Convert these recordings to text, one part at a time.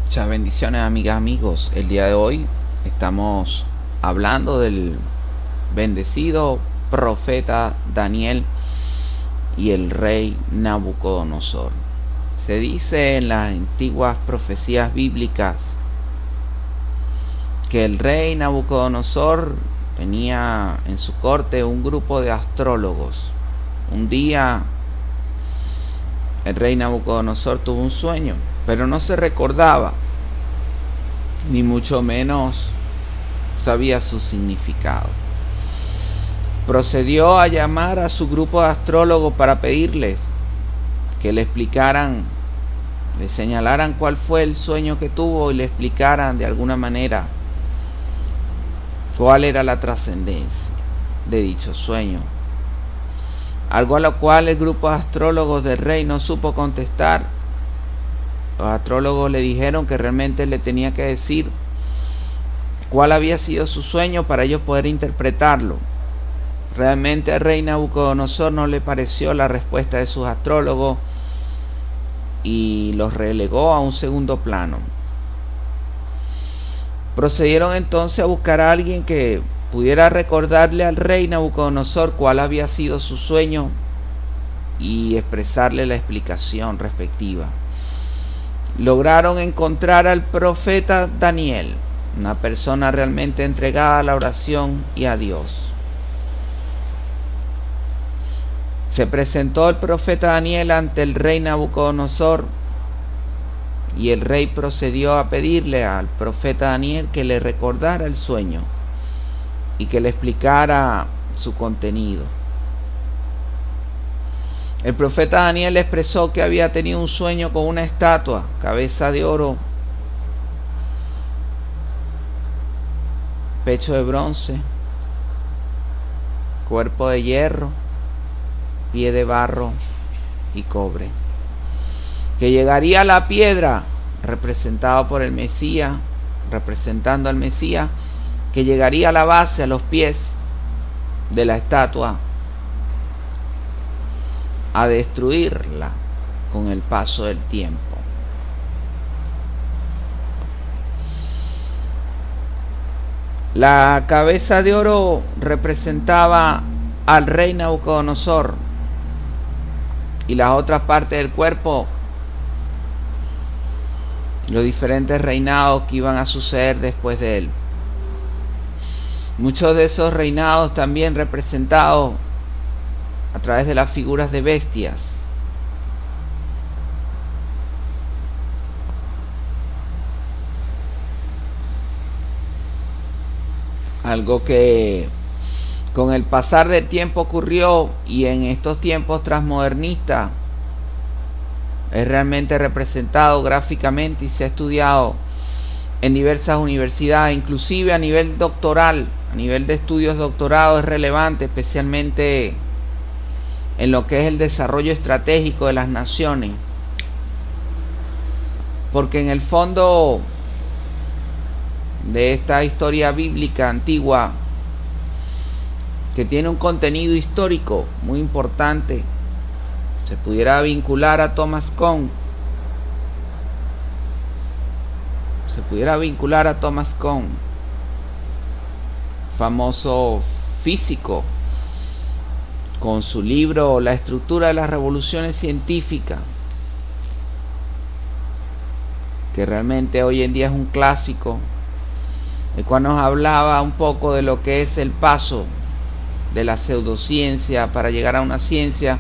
Muchas bendiciones, amigas, amigos. El día de hoy estamos hablando del bendecido profeta Daniel y el rey Nabucodonosor. Se dice en las antiguas profecías bíblicas que el rey Nabucodonosor tenía en su corte un grupo de astrólogos. Un día el rey Nabucodonosor tuvo un sueño, pero no se recordaba, ni mucho menos sabía su significado. Procedió a llamar a su grupo de astrólogos para pedirles que le explicaran, le señalaran cuál fue el sueño que tuvo y le explicaran de alguna manera cuál era la trascendencia de dicho sueño. Algo a lo cual el grupo de astrólogos del rey no supo contestar. Los astrólogos le dijeron que realmente le tenía que decir cuál había sido su sueño para ellos poder interpretarlo. Realmente al rey Nabucodonosor no le pareció la respuesta de sus astrólogos y los relegó a un segundo plano. Procedieron entonces a buscar a alguien que pudiera recordarle al rey Nabucodonosor cuál había sido su sueño y expresarle la explicación respectiva. Lograron encontrar al profeta Daniel, una persona realmente entregada a la oración y a Dios. Se presentó el profeta Daniel ante el rey Nabucodonosor y el rey procedió a pedirle al profeta Daniel que le recordara el sueño y que le explicara su contenido. El profeta Daniel expresó que había tenido un sueño con una estatua, cabeza de oro, pecho de bronce, cuerpo de hierro, pie de barro y cobre, que llegaría a la piedra representado por el Mesías, representando al Mesías, que llegaría a la base, a los pies de la estatua, a destruirla con el paso del tiempo. La cabeza de oro representaba al rey Nabucodonosor y las otras partes del cuerpo, los diferentes reinados que iban a suceder después de él. Muchos de esos reinados también representados a través de las figuras de bestias. Algo que con el pasar del tiempo ocurrió y en estos tiempos transmodernistas es realmente representado gráficamente y se ha estudiado en diversas universidades, inclusive a nivel doctoral, a nivel de estudios doctorados es relevante, especialmente en lo que es el desarrollo estratégico de las naciones, porque en el fondo de esta historia bíblica antigua, que tiene un contenido histórico muy importante, se pudiera vincular a Thomas Kuhn, famoso físico, con su libro La estructura de las revoluciones científicas, que realmente hoy en día es un clásico, el cual nos hablaba un poco de lo que es el paso de la pseudociencia para llegar a una ciencia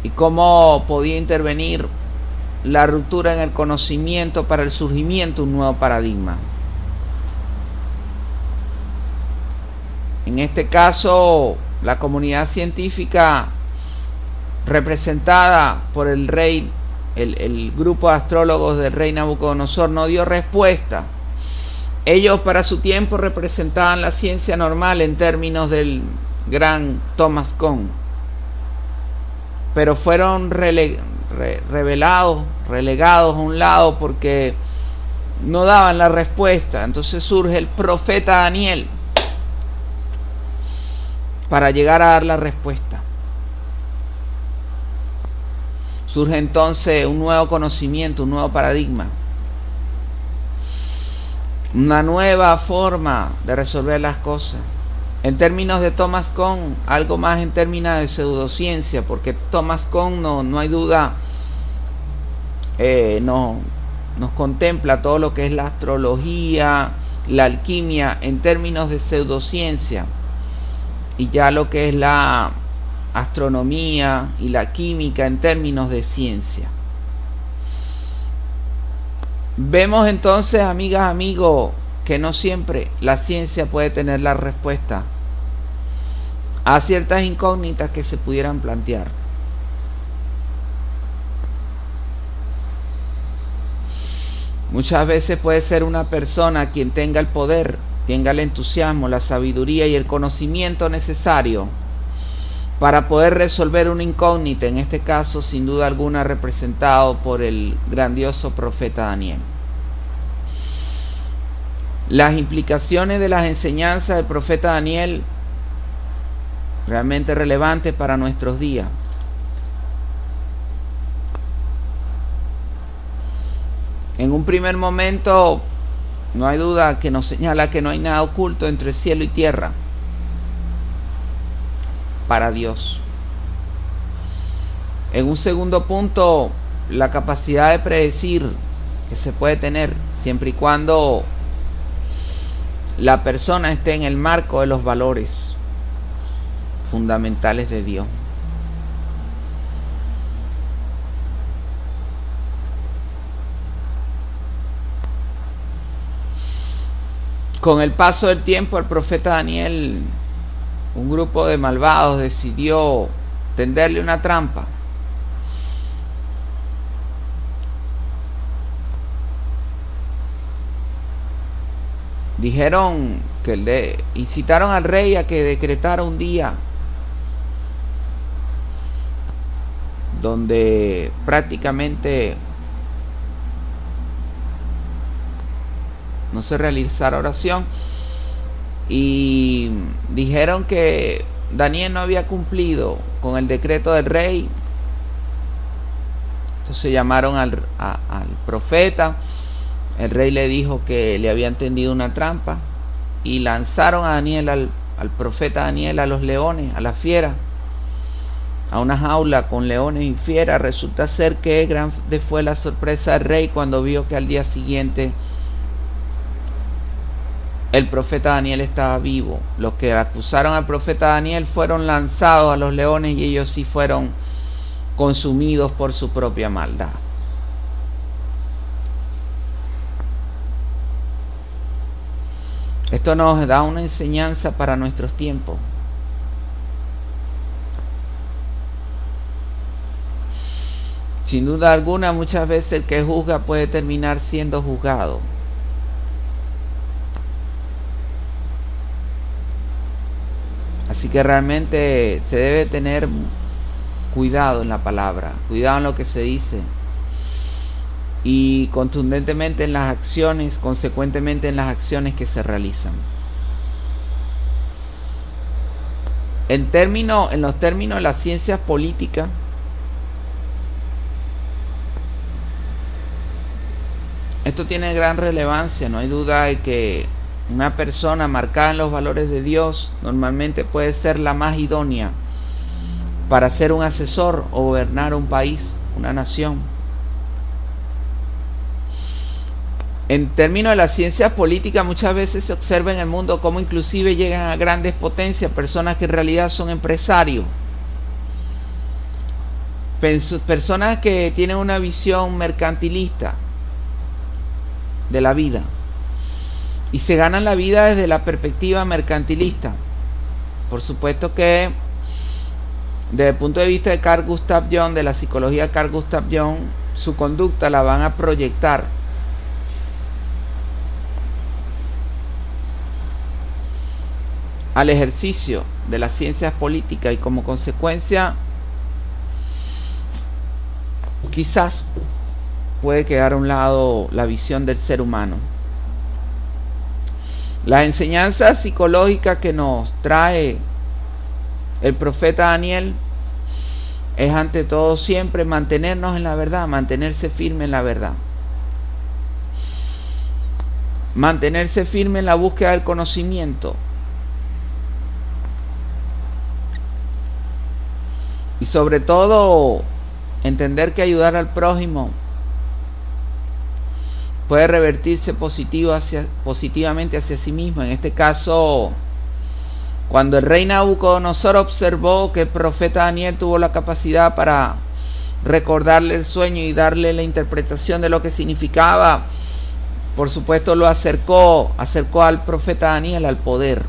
y cómo podía intervenir la ruptura en el conocimiento para el surgimiento de un nuevo paradigma. En este caso, la comunidad científica representada por el rey, el grupo de astrólogos del rey Nabucodonosor no dio respuesta. Ellos para su tiempo representaban la ciencia normal en términos del gran Thomas Kuhn, pero fueron relegados a un lado porque no daban la respuesta. Entonces surge el profeta Daniel para llegar a dar la respuesta. Surge entonces un nuevo conocimiento, un nuevo paradigma. una nueva forma de resolver las cosas. En términos de Thomas Kuhn, algo más en términos de pseudociencia, porque Thomas Kuhn no hay duda, nos contempla todo lo que es la astrología, la alquimia en términos de pseudociencia, y ya lo que es la astronomía y la química en términos de ciencia. Vemos entonces, amigas, amigos, que no siempre la ciencia puede tener la respuesta a ciertas incógnitas que se pudieran plantear. Muchas veces puede ser una persona quien tenga el poder, tenga el entusiasmo, la sabiduría y el conocimiento necesario para poder resolver una incógnita, en este caso sin duda alguna representado por el grandioso profeta Daniel. Las implicaciones de las enseñanzas del profeta Daniel realmente relevantes para nuestros días. En un primer momento, no hay duda que nos señala que no hay nada oculto entre cielo y tierra para Dios. En un segundo punto, la capacidad de predecir que se puede tener siempre y cuando la persona esté en el marco de los valores fundamentales de Dios. Con el paso del tiempo, el profeta Daniel, un grupo de malvados decidió tenderle una trampa. Dijeron que incitaron al rey a que decretara un día donde prácticamente no se realizara oración, y dijeron que Daniel no había cumplido con el decreto del rey. Entonces llamaron al profeta. El rey le dijo que le habían tendido una trampa y lanzaron a Daniel, al profeta Daniel, a los leones, a las fieras, a una jaula con leones y fieras. Resulta ser que grande fue la sorpresa del rey cuando vio que al día siguiente el profeta Daniel estaba vivo. Los que acusaron al profeta Daniel fueron lanzados a los leones y ellos sí fueron consumidos por su propia maldad. Esto nos da una enseñanza para nuestros tiempos. Sin duda alguna, muchas veces el que juzga puede terminar siendo juzgado. Así que realmente se debe tener cuidado en la palabra, cuidado en lo que se dice, y contundentemente en las acciones, consecuentemente en las acciones que se realizan. En los términos de las ciencias políticas, esto tiene gran relevancia. No hay duda de que una persona marcada en los valores de Dios normalmente puede ser la más idónea para ser un asesor o gobernar un país, una nación. En términos de las ciencias políticas, muchas veces se observa en el mundo cómo inclusive llegan a grandes potencias personas que en realidad son empresarios, personas que tienen una visión mercantilista de la vida y se ganan la vida desde la perspectiva mercantilista. Por supuesto que desde el punto de vista de Carl Gustav Jung, de la psicología de Carl Gustav Jung, su conducta la van a proyectar al ejercicio de las ciencias políticas, y como consecuencia quizás puede quedar a un lado la visión del ser humano. Las enseñanzas psicológicas que nos trae el profeta Daniel es ante todo siempre mantenernos en la verdad, mantenerse firme en la verdad. mantenerse firme en la búsqueda del conocimiento y sobre todo entender que ayudar al prójimo puede revertirse positivamente hacia sí mismo. En este caso, cuando el rey Nabucodonosor observó que el profeta Daniel tuvo la capacidad para recordarle el sueño y darle la interpretación de lo que significaba, por supuesto lo acercó al profeta Daniel al poder.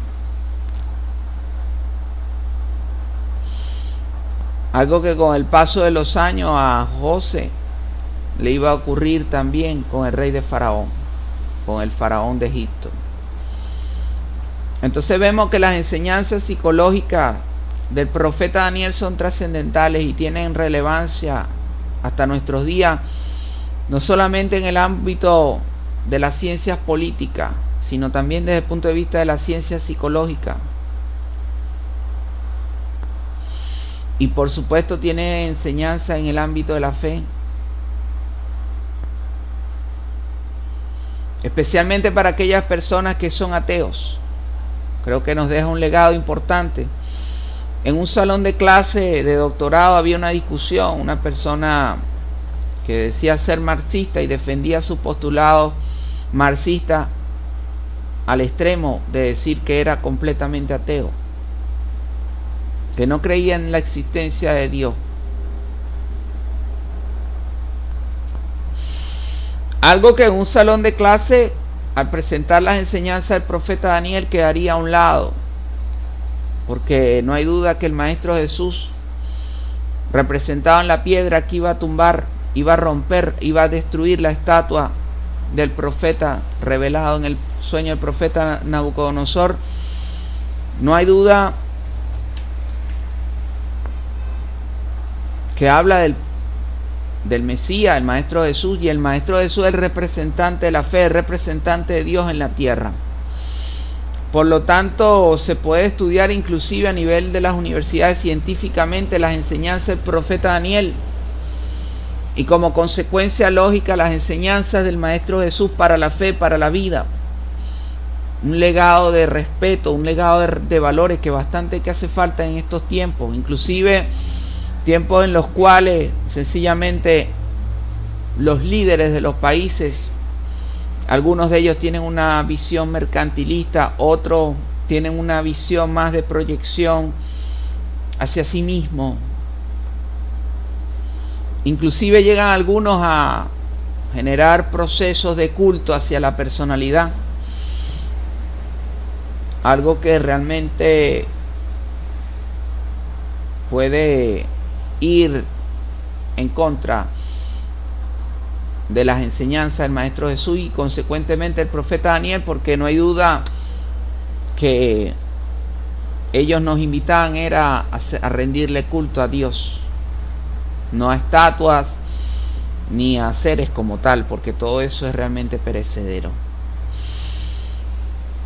Algo que con el paso de los años a José le iba a ocurrir también con el rey de Faraón, con el faraón de Egipto. Entonces vemos que las enseñanzas psicológicas del profeta Daniel son trascendentales y tienen relevancia hasta nuestros días, no solamente en el ámbito de las ciencias políticas, sino también desde el punto de vista de la ciencia psicológica. Y por supuesto tiene enseñanza en el ámbito de la fe, especialmente para aquellas personas que son ateos. Creo que nos deja un legado importante. En un salón de clase de doctorado había una discusión, una persona que decía ser marxista y defendía su postulado marxista al extremo de decir que era completamente ateo, que no creía en la existencia de Dios. Algo que en un salón de clase, al presentar las enseñanzas del profeta Daniel, quedaría a un lado, porque no hay duda que el Maestro Jesús, representado en la piedra que iba a tumbar, iba a romper, iba a destruir la estatua del profeta revelado en el sueño del profeta Nabucodonosor. No hay duda que habla del Mesías, el Maestro Jesús, y el Maestro Jesús es el representante de la fe, el representante de Dios en la tierra. Por lo tanto, se puede estudiar inclusive a nivel de las universidades científicamente las enseñanzas del profeta Daniel, y como consecuencia lógica las enseñanzas del Maestro Jesús para la fe, para la vida. Un legado de respeto, un legado de valores que bastante que hace falta en estos tiempos, inclusive tiempos en los cuales sencillamente los líderes de los países, algunos de ellos tienen una visión mercantilista, otros tienen una visión más de proyección hacia sí mismo. Inclusive llegan algunos a generar procesos de culto hacia la personalidad, algo que realmente puede ir en contra de las enseñanzas del Maestro Jesús y consecuentemente el profeta Daniel, porque no hay duda que ellos nos invitaban era a rendirle culto a Dios, no a estatuas ni a seres como tal, porque todo eso es realmente perecedero.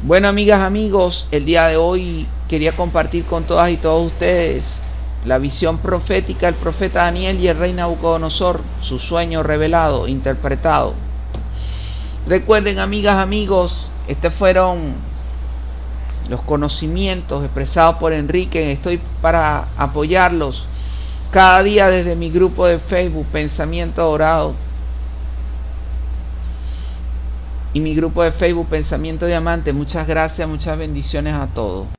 Bueno, amigas, amigos, el día de hoy quería compartir con todas y todos ustedes la visión profética del profeta Daniel y el rey Nabucodonosor, su sueño revelado, interpretado. Recuerden, amigas, amigos, estos fueron los conocimientos expresados por Enrique. Estoy para apoyarlos cada día desde mi grupo de Facebook, Pensamiento Dorado, y mi grupo de Facebook, Pensamiento Diamante. Muchas gracias, muchas bendiciones a todos.